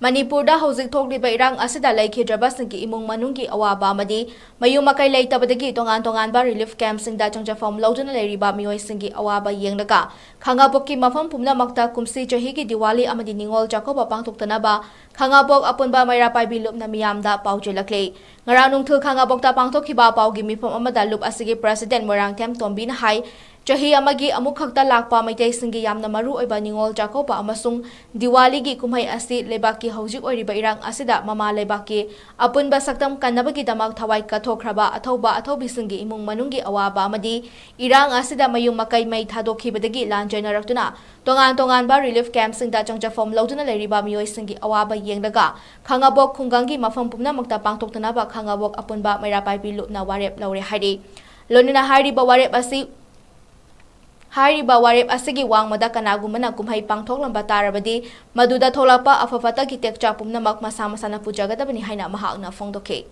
Manipurda hauzik thokliba irang asida laikhidraba singki imung manungki awaba amadi mayum makai leitabadagi tongan-tonganba relief camp singda changchafam lauduna leiriba mioi singki awaba yenglaga Khangabokki mafam pumnamakta kumsi chahigi Diwali amadi Ningol Chakauba pangthoktanaba Khangabok apunba mairapaibi lupna miyamda paujelakle ngarang nungthul Khangabokta pangthokhiba paugi mifam amada lup asigi president Moirangthem Tombina hai Chahi amagi amuk khakta lakpa maitai singi yamna maru oiba Ningol Chakauba amasung Diwali gi kumhai asi lebaki hauzik oiriba irang asida mama lebaki apunba saktam kannabagi damak thawai kathokhraba athauba athaubi singi imung manunggi awaba amadi irang asida mayung makai mai thadokhibadagi lanjainaraktuna tongan ba relief camp singda changchafam lauduna leiriba mioi singi awaba yenglaga Khangabok khungangi mafam pumnamakta pangthoktanaba Khangabok apunba mairapaibi lupna warep laure hairi lonina hariba warep asi Hariba warep asigi wangmada kanagumana kumhai pangthoklamba tarabadi maduda tholapa afafata ki tekcha pumnamak masa-masana pujagadabani haina mahakna phongdokhe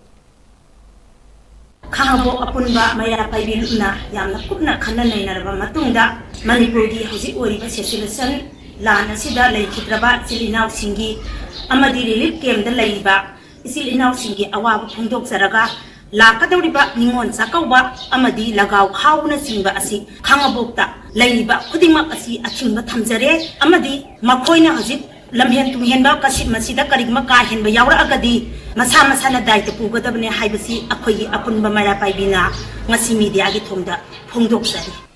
Khangabok apunba mairapaibi lupna yamna kupna khana nainaraba matungda Manipurgi hauzik oriba sesilation lan asida laikhidraba isil-inaw singi amadi relief camp da laiba isil-inaw singi awaba phongdokjaraga lakadawriba Ningol Chakauba amadi lagaw khawna singba asi Khangabokta Laiba khudingmak asi achingba thamjare amadi makhoina hajik lamhen tumhenba kasip masida karigma ka henba yawra agadi masa masana daita pugadabne haibasi akhoyi apunba mara paibina ngasi media gi thongda phongdok sari